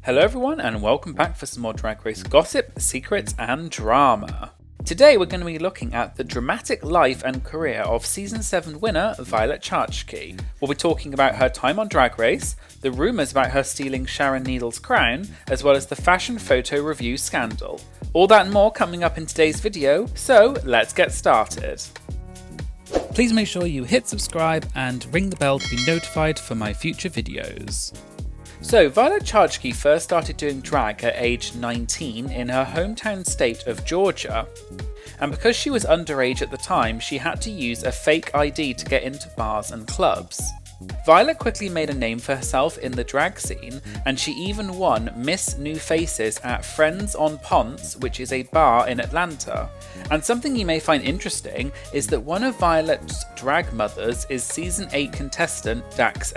Hello everyone and welcome back for some more Drag Race gossip, secrets and drama. Today we're going to be looking at the dramatic life and career of Season 7 winner Violet Chachki. We'll be talking about her time on Drag Race, the rumours about her stealing Sharon Needles' crown, as well as the fashion photo review scandal. All that and more coming up in today's video, so let's get started. Please make sure you hit subscribe and ring the bell to be notified for my future videos. So, Violet Chachki first started doing drag at age 19 in her hometown state of Georgia. And because she was underage at the time, she had to use a fake ID to get into bars and clubs. Violet quickly made a name for herself in the drag scene, and she even won Miss New Faces at Friends on Ponce, which is a bar in Atlanta. And something you may find interesting is that one of Violet's drag mothers is Season 8 contestant Dax!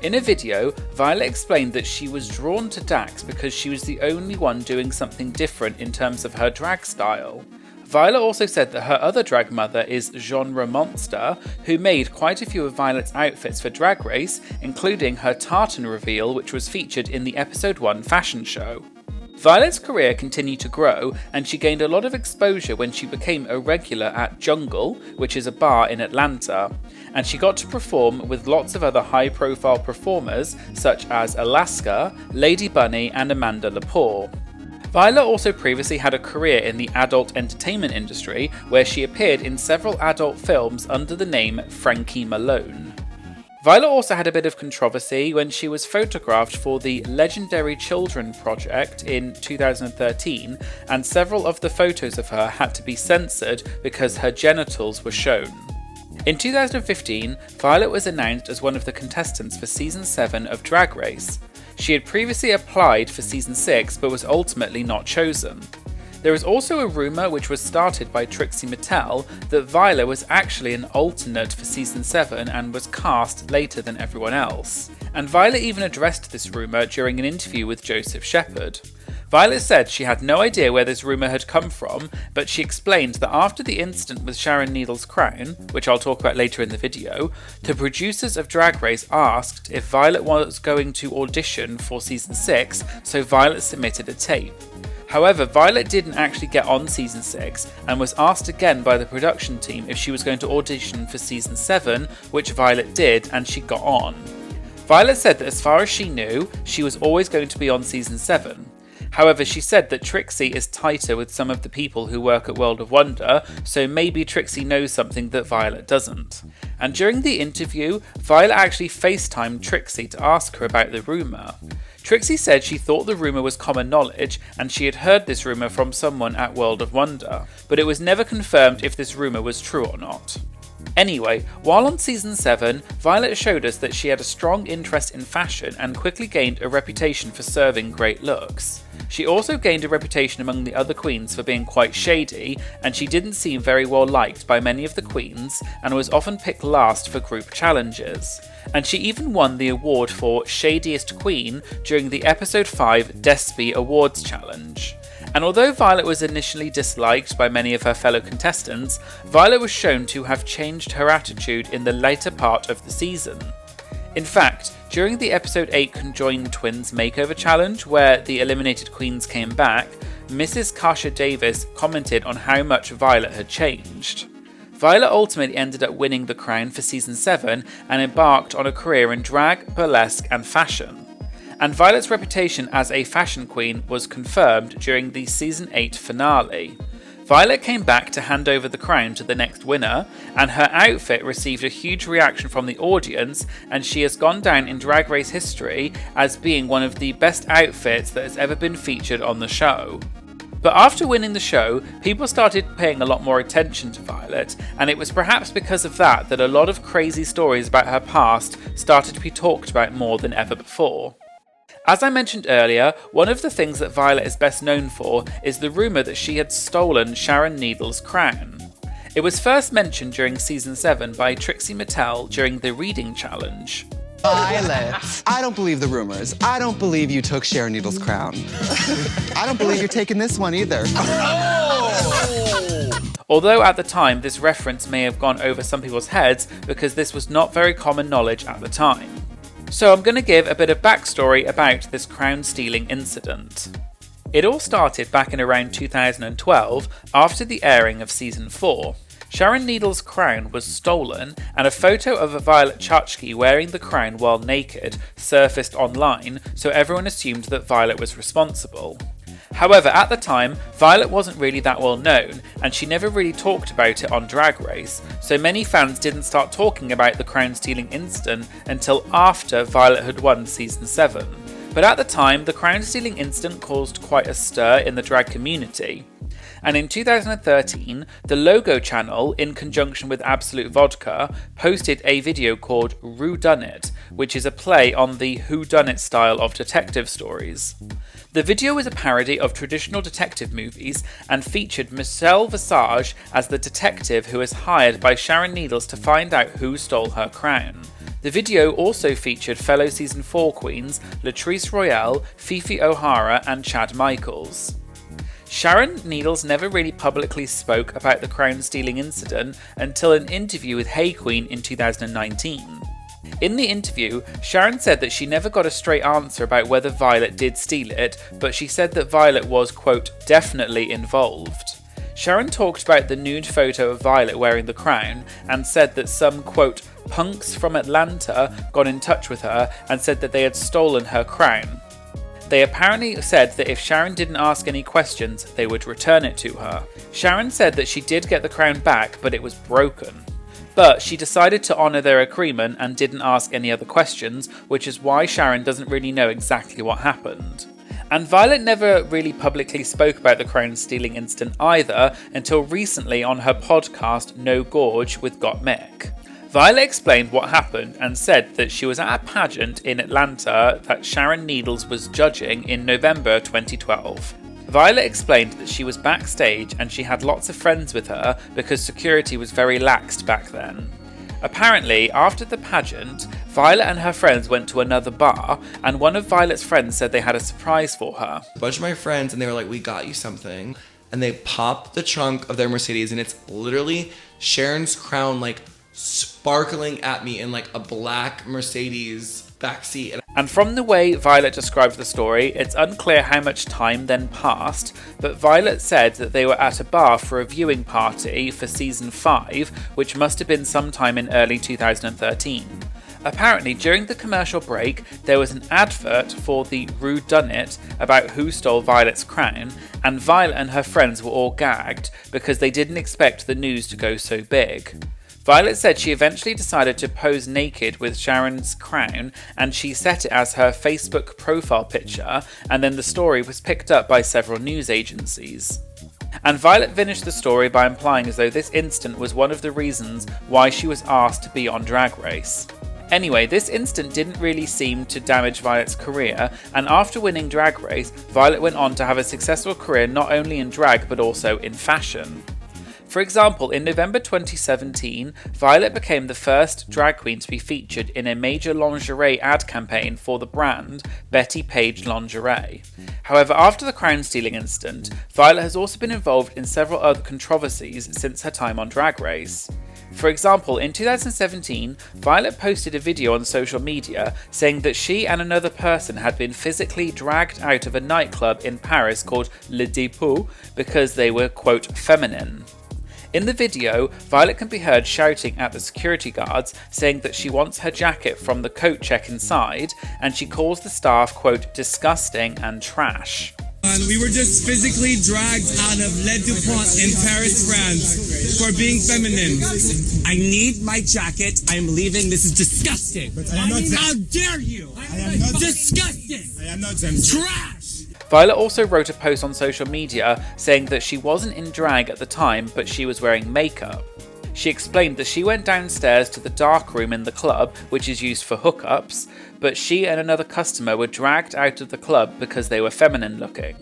In a video, Violet explained that she was drawn to Dax because she was the only one doing something different in terms of her drag style. Violet also said that her other drag mother is Genre Monster, who made quite a few of Violet's outfits for Drag Race, including her tartan reveal, which was featured in the episode 1 fashion show. Violet's career continued to grow, and she gained a lot of exposure when she became a regular at Jungle, which is a bar in Atlanta, and she got to perform with lots of other high-profile performers such as Alaska, Lady Bunny and Amanda Lepore. Violet also previously had a career in the adult entertainment industry, where she appeared in several adult films under the name Frankie Malone. Violet also had a bit of controversy when she was photographed for the Legendary Children project in 2013, and several of the photos of her had to be censored because her genitals were shown. In 2015, Violet was announced as one of the contestants for Season 7 of Drag Race. She had previously applied for Season 6 but was ultimately not chosen. There is also a rumour which was started by Trixie Mattel that Violet was actually an alternate for Season 7 and was cast later than everyone else. And Violet even addressed this rumour during an interview with Joseph Shepherd. Violet said she had no idea where this rumour had come from, but she explained that after the incident with Sharon Needles' crown, which I'll talk about later in the video, the producers of Drag Race asked if Violet was going to audition for Season 6, so Violet submitted a tape. However, Violet didn't actually get on Season 6 and was asked again by the production team if she was going to audition for Season 7, which Violet did, and she got on. Violet said that as far as she knew, she was always going to be on Season 7. However, she said that Trixie is tighter with some of the people who work at World of Wonder, so maybe Trixie knows something that Violet doesn't. And during the interview, Violet actually FaceTimed Trixie to ask her about the rumour. Trixie said she thought the rumour was common knowledge and she had heard this rumour from someone at World of Wonder, but it was never confirmed if this rumour was true or not. Anyway, while on Season 7, Violet showed us that she had a strong interest in fashion and quickly gained a reputation for serving great looks. She also gained a reputation among the other queens for being quite shady, and she didn't seem very well liked by many of the queens and was often picked last for group challenges. And she even won the award for Shadiest Queen during the Episode 5 Despy Awards Challenge. And although Violet was initially disliked by many of her fellow contestants, Violet was shown to have changed her attitude in the later part of the season. In fact, during the Episode 8 Conjoined Twins Makeover Challenge, where the eliminated queens came back, Mrs. Kasha Davis commented on how much Violet had changed. Violet ultimately ended up winning the crown for Season 7 and embarked on a career in drag, burlesque and fashion. And Violet's reputation as a fashion queen was confirmed during the Season 8 finale. Violet came back to hand over the crown to the next winner, and her outfit received a huge reaction from the audience, and she has gone down in Drag Race history as being one of the best outfits that has ever been featured on the show. But after winning the show, people started paying a lot more attention to Violet, and it was perhaps because of that a lot of crazy stories about her past started to be talked about more than ever before. As I mentioned earlier, one of the things that Violet is best known for is the rumour that she had stolen Sharon Needles' crown. It was first mentioned during Season 7 by Trixie Mattel during the reading challenge. Violet, I don't believe the rumors. I don't believe you took Sharon Needles' crown. I don't believe you're taking this one either. Although at the time this reference may have gone over some people's heads because this was not very common knowledge at the time. So I'm going to give a bit of backstory about this crown stealing incident. It all started back in around 2012 after the airing of season 4. Sharon Needles' crown was stolen, and a photo of Violet Chachki wearing the crown while naked surfaced online, so everyone assumed that Violet was responsible. However, at the time, Violet wasn't really that well known, and she never really talked about it on Drag Race, so many fans didn't start talking about the crown stealing incident until after Violet had won season 7. But at the time, the crown stealing incident caused quite a stir in the drag community. And in 2013, the Logo channel, in conjunction with Absolute Vodka, posted a video called Whodunit, which is a play on the whodunit style of detective stories. The video is a parody of traditional detective movies and featured Michelle Visage as the detective who is hired by Sharon Needles to find out who stole her crown. The video also featured fellow season 4 queens Latrice Royale, Fifi O'Hara and Chad Michaels. Sharon Needles never really publicly spoke about the crown stealing incident until an interview with Hey Queen in 2019. In the interview, Sharon said that she never got a straight answer about whether Violet did steal it, but she said that Violet was, quote, definitely involved. Sharon talked about the nude photo of Violet wearing the crown and said that some, quote, punks from Atlanta got in touch with her and said that they had stolen her crown. They apparently said that if Sharon didn't ask any questions, they would return it to her. Sharon said that she did get the crown back, but it was broken. But she decided to honour their agreement and didn't ask any other questions, which is why Sharon doesn't really know exactly what happened. And Violet never really publicly spoke about the crown stealing incident either until recently on her podcast No Gorge with Got Mick. Violet explained what happened and said that she was at a pageant in Atlanta that Sharon Needles was judging in November 2012. Violet explained that she was backstage and she had lots of friends with her because security was very laxed back then. Apparently, after the pageant, Violet and her friends went to another bar, and one of Violet's friends said they had a surprise for her. A bunch of my friends, and they were like, we got you something. And they popped the trunk of their Mercedes, and it's literally Sharon's crown, like, sparkling at me in, like, a black Mercedes backseat. And from the way Violet described the story, it's unclear how much time then passed, but Violet said that they were at a bar for a viewing party for season 5, which must have been sometime in early 2013. Apparently, during the commercial break, there was an advert for the Whodunit about who stole Violet's crown, and Violet and her friends were all gagged because they didn't expect the news to go so big. Violet said she eventually decided to pose naked with Sharon's crown, and she set it as her Facebook profile picture, and then the story was picked up by several news agencies. And Violet finished the story by implying as though this incident was one of the reasons why she was asked to be on Drag Race. Anyway, this incident didn't really seem to damage Violet's career, and after winning Drag Race, Violet went on to have a successful career not only in drag but also in fashion. For example, in November 2017, Violet became the first drag queen to be featured in a major lingerie ad campaign for the brand Betty Page Lingerie. However, after the crown stealing incident, Violet has also been involved in several other controversies since her time on Drag Race. For example, in 2017, Violet posted a video on social media saying that she and another person had been physically dragged out of a nightclub in Paris called Le Dépôt because they were, quote, feminine. In the video, Violet can be heard shouting at the security guards, saying that she wants her jacket from the coat check inside, and she calls the staff, quote, disgusting and trash. We were just physically dragged out of Le Dupont in Paris, France, for being feminine. I need my jacket. I am leaving. This is disgusting. But I am not how dare you? I am not disgusting. I am not trash. Violet also wrote a post on social media saying that she wasn't in drag at the time, but she was wearing makeup. She explained that she went downstairs to the dark room in the club, which is used for hookups, but she and another customer were dragged out of the club because they were feminine looking.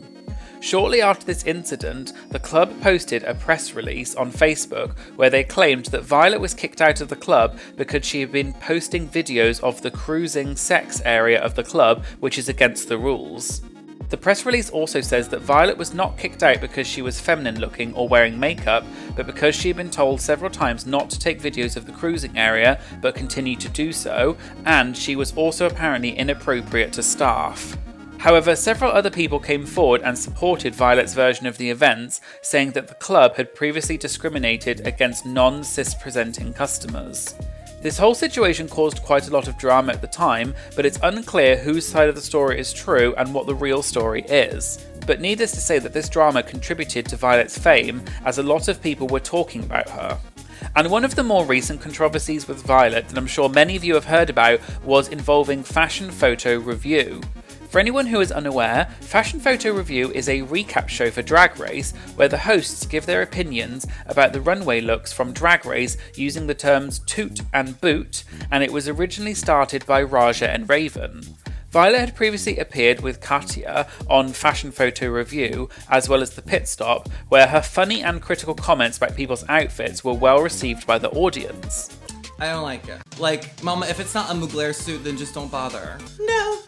Shortly after this incident, the club posted a press release on Facebook where they claimed that Violet was kicked out of the club because she had been posting videos of the cruising sex area of the club, which is against the rules. The press release also says that Violet was not kicked out because she was feminine looking or wearing makeup, but because she had been told several times not to take videos of the cruising area, but continued to do so, and she was also apparently inappropriate to staff. However, several other people came forward and supported Violet's version of the events, saying that the club had previously discriminated against non-cis presenting customers. This whole situation caused quite a lot of drama at the time, but it's unclear whose side of the story is true and what the real story is. But needless to say that this drama contributed to Violet's fame, as a lot of people were talking about her. And one of the more recent controversies with Violet that I'm sure many of you have heard about was involving Fashion Photo RuView. For anyone who is unaware, Fashion Photo RuView is a recap show for Drag Race where the hosts give their opinions about the runway looks from Drag Race using the terms toot and boot, and it was originally started by Raja and Raven. Violet had previously appeared with Katya on Fashion Photo RuView, as well as The Pit Stop, where her funny and critical comments about people's outfits were well received by the audience. I don't like it. Like, Mama, if it's not a Mugler suit, then just don't bother. No.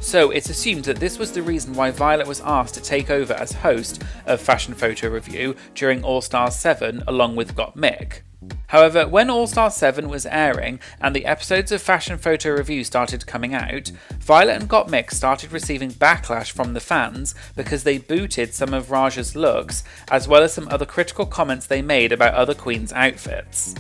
So it's assumed that this was the reason why Violet was asked to take over as host of Fashion Photo RuView during All Stars 7 along with Gottmik. However, when All Stars 7 was airing and the episodes of Fashion Photo RuView started coming out, Violet and Gottmik started receiving backlash from the fans because they booted some of Raja's looks, as well as some other critical comments they made about other queens' outfits.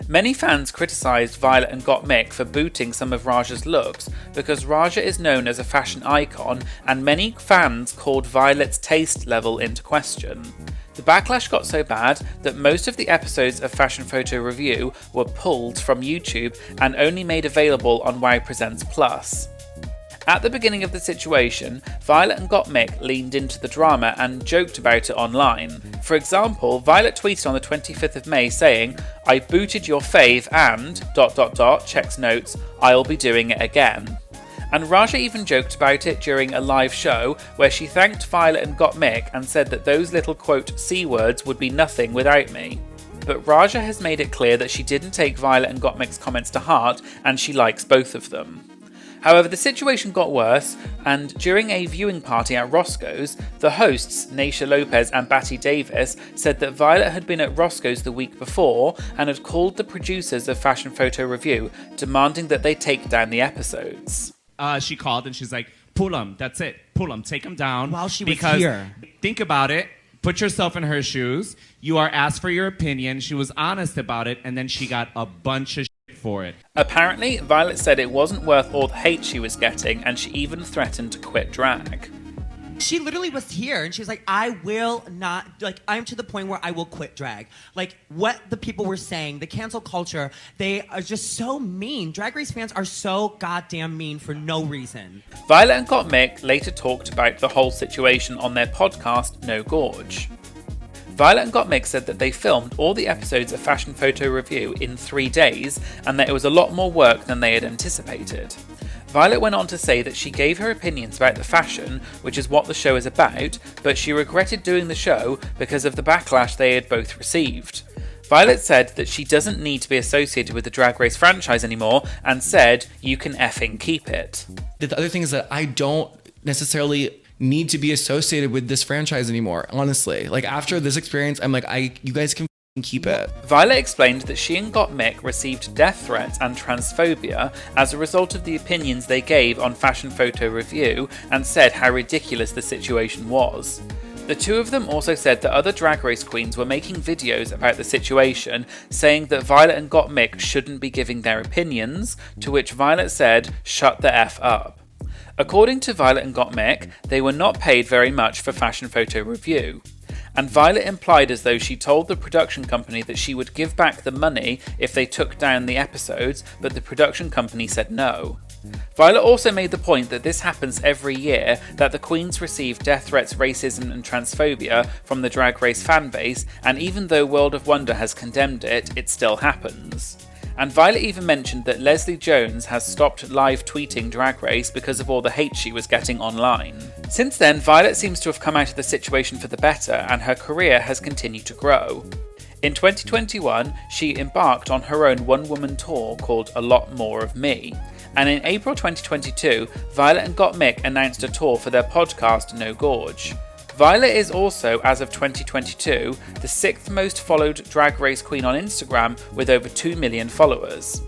Many fans criticised Violet and Gottmik for booting some of Raja's looks because Raja is known as a fashion icon, and many fans called Violet's taste level into question. The backlash got so bad that most of the episodes of Fashion Photo RuView were pulled from YouTube and only made available on Wow Presents Plus. At the beginning of the situation, Violet and Gottmik leaned into the drama and joked about it online. For example, Violet tweeted on the 25th of May saying, "I booted your fave and ... checks notes, I'll be doing it again." And Raja even joked about it during a live show where she thanked Violet and Gottmik and said that those little quote C words would be nothing without me. But Raja has made it clear that she didn't take Violet and Gottmik's comments to heart and she likes both of them. However, the situation got worse, and during a viewing party at Roscoe's, the hosts, Naysha Lopez and Batty Davis, said that Violet had been at Roscoe's the week before and had called the producers of Fashion Photo RuView, demanding that they take down the episodes. She called and she's like, pull them, that's it, pull them, take them down. While she was here. Think about it, put yourself in her shoes, you are asked for your opinion, she was honest about it, and then she got a bunch of for it. Apparently, Violet said it wasn't worth all the hate she was getting, and she even threatened to quit drag. She literally was here and she was like, I will not, like, I'm to the point where I will quit drag. Like, what the people were saying, the cancel culture, they are just so mean. Drag Race fans are so goddamn mean for no reason. Violet and Gottmik later talked about the whole situation on their podcast, No Gorge. Violet and Gottmik said that they filmed all the episodes of Fashion Photo RuView in 3 days and that it was a lot more work than they had anticipated. Violet went on to say that she gave her opinions about the fashion, which is what the show is about, but she regretted doing the show because of the backlash they had both received. Violet said that she doesn't need to be associated with the Drag Race franchise anymore and said, "You can effing keep it." The other thing is that I don't necessarily need to be associated with this franchise anymore, honestly. Like, after this experience, I'm like, you guys can keep it. Violet explained that she and Gottmik received death threats and transphobia as a result of the opinions they gave on Fashion Photo RuView and said how ridiculous the situation was. The two of them also said that other Drag Race queens were making videos about the situation, saying that Violet and Gottmik shouldn't be giving their opinions, to which Violet said, "Shut the F up." According to Violet and Gottmik, they were not paid very much for Fashion Photo RuView. And Violet implied as though she told the production company that she would give back the money if they took down the episodes, but the production company said no. Violet also made the point that this happens every year, that the queens receive death threats, racism and transphobia from the Drag Race fanbase, and even though World of Wonder has condemned it, it still happens. And Violet even mentioned that Leslie Jones has stopped live tweeting Drag Race because of all the hate she was getting online. Since then, Violet seems to have come out of the situation for the better, and her career has continued to grow. In 2021, she embarked on her own one-woman tour called A Lot More of Me. And in April 2022, Violet and Gottmik announced a tour for their podcast No Gorge. Violet is also, as of 2022, the 6th most followed Drag Race queen on Instagram with over 2 million followers.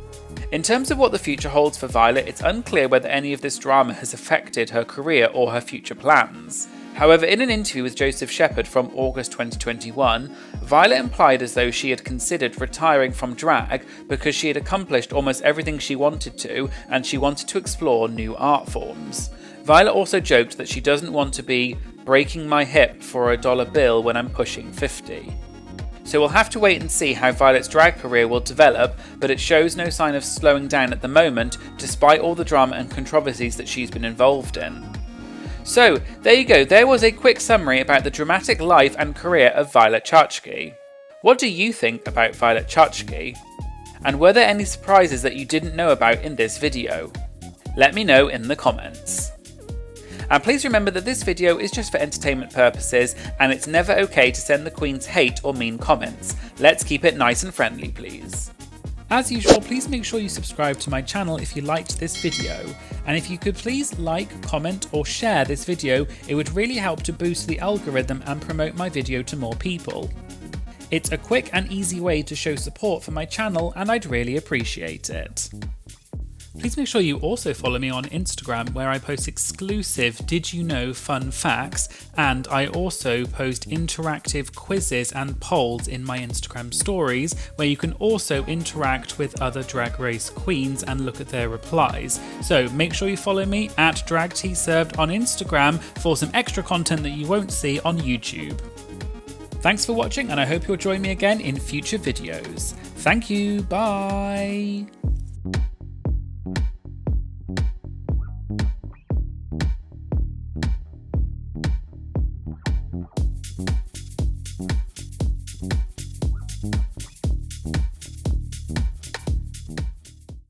In terms of what the future holds for Violet, it's unclear whether any of this drama has affected her career or her future plans. However, in an interview with Joseph Shepherd from August 2021, Violet implied as though she had considered retiring from drag because she had accomplished almost everything she wanted to and she wanted to explore new art forms. Violet also joked that she doesn't want to be breaking my hip for a dollar bill when I'm pushing 50. So we'll have to wait and see how Violet's drag career will develop, but it shows no sign of slowing down at the moment, despite all the drama and controversies that she's been involved in. So, there you go, there was a quick summary about the dramatic life and career of Violet Chachki. What do you think about Violet Chachki? And were there any surprises that you didn't know about in this video? Let me know in the comments. And please remember that this video is just for entertainment purposes and it's never okay to send the queens hate or mean comments. Let's keep it nice and friendly, please. As usual, please make sure you subscribe to my channel if you liked this video. And if you could please like, comment or share this video, it would really help to boost the algorithm and promote my video to more people. It's a quick and easy way to show support for my channel and I'd really appreciate it. Please make sure you also follow me on Instagram where I post exclusive Did You Know fun facts, and I also post interactive quizzes and polls in my Instagram stories where you can also interact with other Drag Race queens and look at their replies. So make sure you follow me at DragTServed on Instagram for some extra content that you won't see on YouTube. Thanks for watching and I hope you'll join me again in future videos. Thank you, bye!